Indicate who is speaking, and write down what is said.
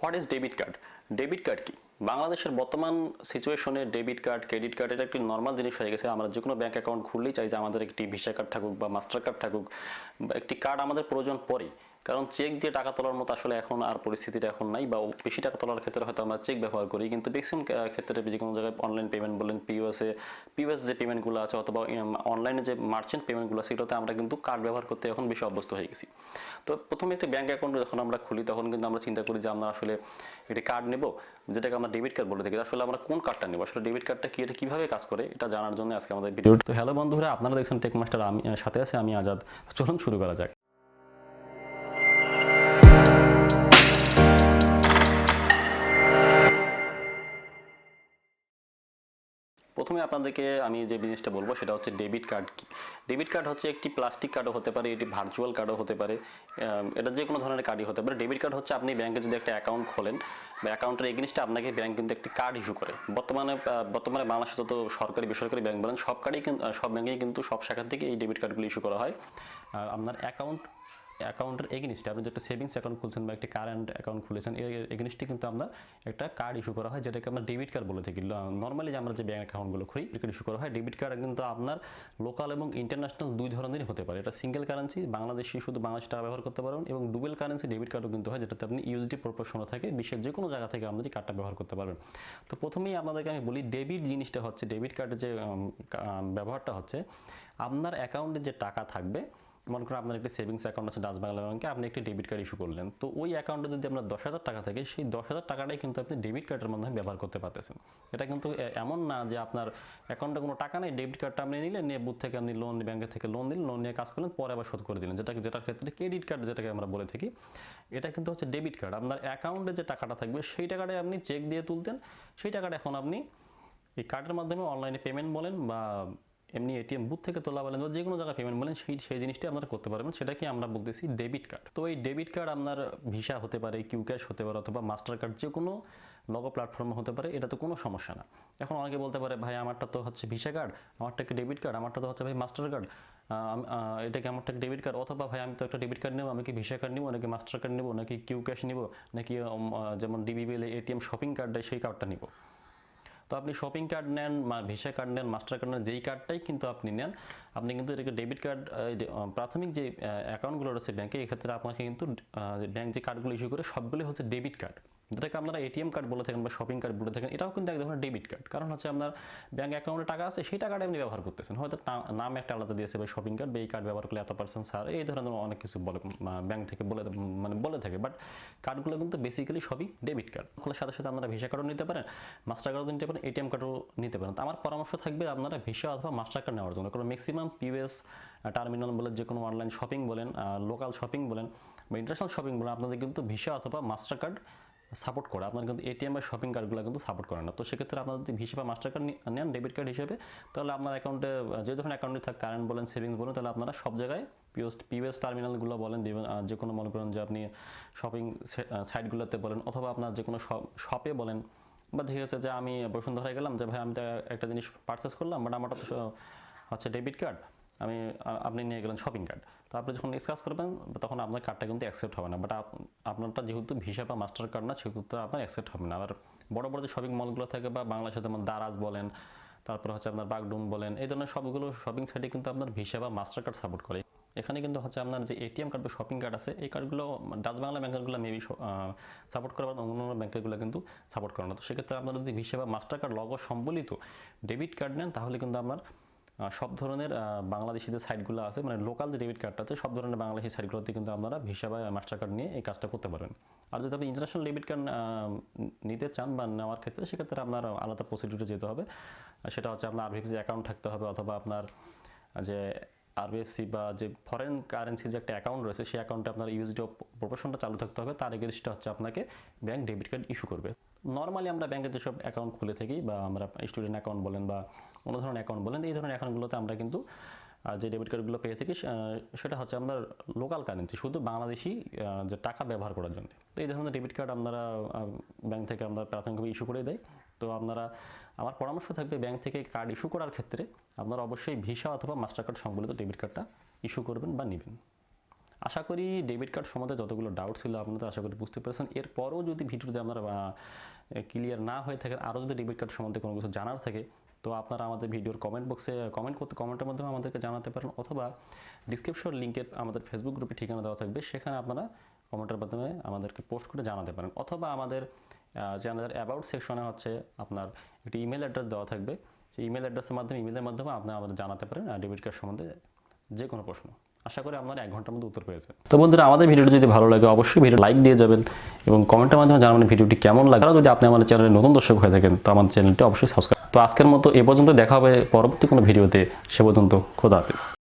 Speaker 1: What is debit card? Debit card কি? বাংলাদেশের বর্তমান সিচুয়েশনে ডেবিট কার্ড, ক্রেডিট কার্ড এটা একটি নর্মাল জিনিস হয়ে গেছে। আমরা যে কোনো ব্যাংক অ্যাকাউন্ট খুললেই চাই যে আমাদের একটি ভিসা কার্ড থাকুক বা মাস্টার কার্ড থাকুক, বা একটি কার্ড আমাদের প্রয়োজন পড়েই। কারণ চেক দিয়ে টাকা তোলার মতো আসলে এখন আর পরিস্থিতিটা এখন নাই, বা বেশি টাকা তোলার ক্ষেত্রে হয়তো আমরা চেক ব্যবহার করি, কিন্তু ম্যাক্সিমাম ক্ষেত্রে যে কোনো জায়গায় অনলাইন পেমেন্ট বলেন, পিওএস যে পেমেন্টগুলো আছে, অথবা অনলাইনে যে মার্চেন্ট পেমেন্টগুলো আছে, সেটাতে আমরা কিন্তু কার্ড ব্যবহার করতে এখন বেশি অভ্যস্ত হয়ে গেছি। তো প্রথমে একটি ব্যাংক অ্যাকাউন্ট যখন আমরা খুলি তখন কিন্তু আমরা চিন্তা করি যে আমরা আসলে একটি কার্ড নেব, যেটাকে আমরা ডেবিট কার্ড বলে থাকি। আসলে আমরা কোন কার্ডটা নেব, আসলে ডেবিট কার্ডটা কি, এটা কিভাবে কাজ করে, এটা জানার জন্য আজকে আমাদের ভিডিও। তো হ্যালো বন্ধুরা, আপনারা দেখছেন টেক মাস্টার, আমি সাথে আছে আমি আজাদ। চলুন শুরু করা যাক। প্রথমে আপনাদেরকে আমি যে জিনিসটা বলবো সেটা হচ্ছে ডেবিট কার্ড কি। ডেবিট কার্ড হচ্ছে একটি প্লাস্টিক কার্ডও হতে পারে, এটি ভার্চুয়াল কার্ডও হতে পারে, এটা যে কোনো ধরনের কার্ডই হতে পারে। ডেবিট কার্ড হচ্ছে আপনি ব্যাংকে যদি একটা অ্যাকাউন্ট খোলেন বা অ্যাকাউন্টের এগেইনস্টে আপনাকে ব্যাংক কিন্তু একটি কার্ড ইস্যু করে। বর্তমানে বাংলাদেশে যত সরকারি বেসরকারি ব্যাংক বলেন, সব ব্যাংকেই কিন্তু সব শাখা থেকে এই ডেবিট কার্ডগুলো ইস্যু করা হয়। আর আপনার অ্যাকাউন্টের এগেইনস্টে আপনি যে একটা সেভিংস অ্যাকাউন্ট খুলছেন বা একটা কারেন্ট অ্যাকাউন্ট খুলেছেন, এর এগেইনস্টে কিন্তু আমরা একটা কার্ড ইস্যু করা হয়, যেটাকে আমরা ডেবিট কার্ড বলে থাকি। নর্মালি যে আমরা যে ব্যাংক অ্যাকাউন্টগুলো খুলি, ডেবিট ইস্যু করা হয়। ডেবিট কার্ড কিন্তু আপনার লোকাল এবং ইন্টারন্যাশনাল দুই ধরনেরই হতে পারে। এটা সিঙ্গেল কারেন্সি, বাংলাদেশি শুধু বাংলাদেশ টাকা ব্যবহার করতে পারবেন, এবং ডুবেল কারেন্সি ডেবিট কার্ডও কিন্তু হয়, যেটাতে আপনি ইউএসডি প্রপোর্শনে থাকে, বিশ্বের যে কোনো জায়গা থেকে আপনাদের কার্ডটা ব্যবহার করতে পারবেন। তো প্রথমেই আপনাদেরকে আমি বলি, ডেবিট জিনিসটা হচ্ছে, ডেবিট কার্ডের যে ব্যবহারটা হচ্ছে, আপনার অ্যাকাউন্টে যে টাকা থাকবে, মনে করেন আপনার একটি সেভিংস অ্যাকাউন্ট আছে ডাচ বাংলা ব্যাংকে, আপনি একটি ডেবিট কার্ড ইস্যু করলেন, তো ওই অ্যাকাউন্টে যদি আপনার 10,000 টাকা থাকে, সেই 10,000 টাকাটাই কিন্তু আপনি ডেবিট কার্ডের মাধ্যমে ব্যবহার করতে পারতেছেন। এটা কিন্তু এমন না যে আপনার অ্যাকাউন্টে কোনো টাকা নেই, ডেবিট কার্ডটা আপনি নিলেন, নিয়ে বুথ থেকে আপনি ব্যাংকের থেকে লোন দিলেন, লোন নিয়ে কাজ করলেন, পরে আবার শোধ করে দিলেন, যেটার ক্ষেত্রে ক্রেডিট কার্ড যেটাকে আমরা বলে থাকি। এটা কিন্তু হচ্ছে ডেবিট কার্ড। আপনার অ্যাকাউন্টে যে টাকাটা থাকবে সেই টাকাটাই আপনি চেক দিয়ে তুলতেন, সেই টাকাটা এখন আপনি এই কার্ডের মাধ্যমে অনলাইনে পেমেন্ট বলেন বা এমনি এটিএম বুথ থেকে তোলা বলেন বা যে কোনো জায়গায় পেমেন্ট বলেন, সেই জিনিসটি আপনারা করতে পারবেন। সেটাকে আমরা বলতেছি ডেবিট কার্ড। তো এই ডেবিট কার্ড আপনার ভিসা হতে পারে, কিউ ক্যাশ হতে পারে, অথবা মাস্টার কার্ড, যে কোনো লগো প্ল্যাটফর্মে হতে পারে, এটা তো কোনো সমস্যা না। এখন অনেকে বলতে পারে, ভাই আমারটা তো হচ্ছে ভিসা কার্ড, আমারটা একটা ডেবিট কার্ড, আমারটা তো হচ্ছে ভাই মাস্টার কার্ড, এটাকে আমারটা ডেবিট কার্ড, অথবা ভাই আমি তো একটা ডেবিট কার্ড নেবো, আমি কি ভিসা কার্ড নিবো নাকি মাস্টার কার্ড নিবো নাকি কিউ ক্যাশ নিবো নাকি যেমন ডিবিবিএল এটিএম শপিং কার্ড দেয় সেই কার্ডটা নিবো। তো আপনি শপিং কার্ড নেন, ভিসা কার্ড নেন, মাস্টার কার্ড নেন, যেই কার্ডটাই কিন্তু আপনি নেন, আপনি কিন্তু এটাকে ডেবিট কার্ড, প্রাথমিক যে অ্যাকাউন্টগুলো রয়েছে ব্যাংকে, এক্ষেত্রে আপনাকে কিন্তু ব্যাংক যে কার্ডগুলো ইস্যু করে সবগুলো হচ্ছে ডেবিট কার্ড, যেটাকে আপনারা এটিএম কার্ড বলে থাকেন বা শপিং কার্ড বলে থাকেন। এটাও কিন্তু এক ধরনের ডেবিট কার্ড। কারণ হচ্ছে আপনার ব্যাংক অ্যাকাউন্টে টাকা আছে, সেই টাকাটা আপনি ব্যবহার করতেছেন, হয়তো নাম একটা আলাদা দিয়েছে বা শপিং কার্ড, বা এই কার্ড ব্যবহার করলে এত পার্সেন্ট ছাড়, এই ধরনের অনেক কিছু বলে ব্যাংক থেকে বলে থাকে। বাট কার্ডগুলো কিন্তু বেসিক্যালি সবই ডেবিট কার্ড। খোলার সাথে সাথে আপনারা ভিসা কার্ডও নিতে পারেন, মাস্টার কার্ডও নিতে পারেন, এটিএম কার্ডও নিতে পারেন। তো আমার পরামর্শ থাকবে আপনারা ভিসা অথবা মাস্টার কার্ড নেওয়ার জন্য। কারণ ম্যাক্সিমাম পিওএস টার্মিনাল বলে, যে কোনো অনলাইন শপিং বলেন, লোকাল শপিং বলেন বা ইন্টারন্যাশনাল শপিং বলেন, আপনাদের কিন্তু ভিসা অথবা মাস্টার কার্ড সাপোর্ট করে। আপনার কিন্তু এটিএম বা শপিং কার্ডগুলো কিন্তু সাপোর্ট করে না। তো সেক্ষেত্রে আপনার যদি ভিসা বা মাস্টার কার্ড নেন ডেবিট কার্ড হিসেবে, তাহলে আপনার অ্যাকাউন্টে যে ধরনের অ্যাকাউন্টে থাকে, কারেন্ট বলেন, সেভিংস বলেন, তাহলে আপনারা সব জায়গায় পিওএস টার্মিনালগুলো বলেন, যে কোনো মনে করেন যে আপনি শপিং সাইটগুলোতে বলেন, অথবা আপনার যে কোনো শপে বলেন, বা ঠিক আছে যে আমি বসুন্ধরায় গেলাম, যে ভাই আমি তো একটা জিনিস পারচেস করলাম, বাট আমারটা তো হচ্ছে ডেবিট কার্ড, আপনি নিয়ে গেলেন শপিং কার্ড। তো আপনি যখন স্ক্র্যাচ করবেন, তখন আপনার কার্ডটা কিন্তু অ্যাকসেপ্ট হবে না। বাট আপনারটা যেহেতু ভিসা বা মাস্টার কার্ড না, সেহেতু আপনার অ্যাকসেপ্ট হবে না। আর বড় বড় যে শপিং মলগুলো থাকে, বা বাংলাদেশে যেমন দারাজ বলেন, তারপর হচ্ছে আপনার বাগডুম বলেন, এই ধরনের সবগুলো শপিং সাইটে কিন্তু আপনার ভিসা বা মাস্টার কার্ড সাপোর্ট করে। এখানে কিন্তু হচ্ছে আপনার যে এটিএম কার্ড বা শপিং কার্ড আছে, এই কার্ডগুলো ডাচ বাংলা ব্যাংকেরগুলো মেবি সাপোর্ট করে, বা অন্যান্য ব্যাংকেরগুলো কিন্তু সাপোর্ট করে না। তো সেক্ষেত্রে আপনার যদি ভিসা বা মাস্টার কার্ড লগো সম্বলিত ডেবিট কার্ড নেন, তাহলে কিন্তু আপনার সব ধরনের বাংলাদেশি যে সাইটগুলো আছে, মানে লোকাল যে ডেবিট কার্ডটা আছে, সব ধরনের বাংলাদেশি সাইটগুলোতে কিন্তু আপনারা ভিসা বা মাস্টার কার্ড নিয়ে এই কাজটা করতে পারবেন। আর যদি আপনি ইন্টারন্যাশনাল ডেবিট কার্ড নিতে চান বা নেওয়ার ক্ষেত্রে, সেক্ষেত্রে আপনার আলাদা প্রসিডিউরে যেতে হবে। সেটা হচ্ছে আপনার আরবিএফসি অ্যাকাউন্ট থাকতে হবে, অথবা আপনার যে আরবিএফসি বা যে ফরেন কারেন্সি যে একটা অ্যাকাউন্ট রয়েছে, সেই অ্যাকাউন্টে আপনার ইউএসডি প্রপোর্শনটা চালু থাকতে হবে। তার এগেইনস্টে হচ্ছে আপনাকে ব্যাংক ডেবিট কার্ড ইস্যু করবে। নর্মালি আমরা ব্যাংকে যেসব অ্যাকাউন্ট খুলে থাকি, বা আমরা স্টুডেন্ট অ্যাকাউন্ট বলেন বা অন্য ধরনের অ্যাকাউন্ট বলেন, এই ধরনের অ্যাকাউন্টগুলোতে আমরা কিন্তু যে ডেবিট কার্ডগুলো পেয়ে থাকি, সেটা হচ্ছে আমরা লোকাল কারেন্সি, শুধু বাংলাদেশি যে টাকা ব্যবহার করার জন্য। তো এই ধরনের ডেবিট কার্ড আপনারা ব্যাংক থেকে আমরা প্রাথমিকভাবে ইস্যু করে দেয়। তো আপনারা, আমার পরামর্শ থাকবে, ব্যাংক থেকে কার্ড ইস্যু করার ক্ষেত্রে আপনারা অবশ্যই ভিসা অথবা মাস্টার কার্ড সংবলিত ডেবিট কার্ডটা ইস্যু করবেন বা নেবেন। আশা করি ডেবিট কার্ড সম্বন্ধে যতগুলো ডাউট ছিল আপনাদের আশা করি বুঝতে পেরেছেন। এরপরও যদি ভিডিওতে আপনারা ক্লিয়ার না হয়ে থাকেন, আরও যদি ডেবিট কার্ড সম্বন্ধে কোনো কিছু জানার থাকে, তো আপনারা আমাদের ভিডিওর কমেন্ট বক্সে কমেন্টের মাধ্যমে আমাদেরকে জানাতে পারেন, অথবা ডিসক্রিপশন লিঙ্কে আমাদের ফেসবুক গ্রুপে ঠিকানা দেওয়া থাকবে, সেখানে আপনারা কমেন্টের মাধ্যমে আমাদেরকে পোস্ট করে জানাতে পারেন, অথবা আমাদের চ্যানেলের অ্যাবাউট সেকশনে হচ্ছে আপনার একটি ইমেল অ্যাড্রেস দেওয়া থাকবে। সেই ইমেল অ্যাড্রেসের মাধ্যমে ইমেলের মাধ্যমে আপনি আমাদের জানাতে পারেন ডেবিট কার্ড সম্বন্ধে যে কোনো প্রশ্ন। আশা করি আপনারা 1 ঘন্টার মধ্যে উত্তর পেয়ে যাবেন। তো বন্ধুরা, আমাদের ভিডিওটি যদি ভালো লাগে অবশ্যই ভিডিও লাইক দিয়ে যাবেন এবং কমেন্টের মাধ্যমে জানাবেন ভিডিওটি কেমন লাগে। আর যদি আপনি আমাদের চ্যানেলে নতুন দর্শক হয়ে থাকেন, তো আমাদের চ্যানেলটি অবশ্যই সাবস্ক্রাইব। তো আজকের মতো এ পর্যন্ত, দেখা হবে পরবর্তী কোনো ভিডিওতে। সে পর্যন্ত খোদা হাফেজ।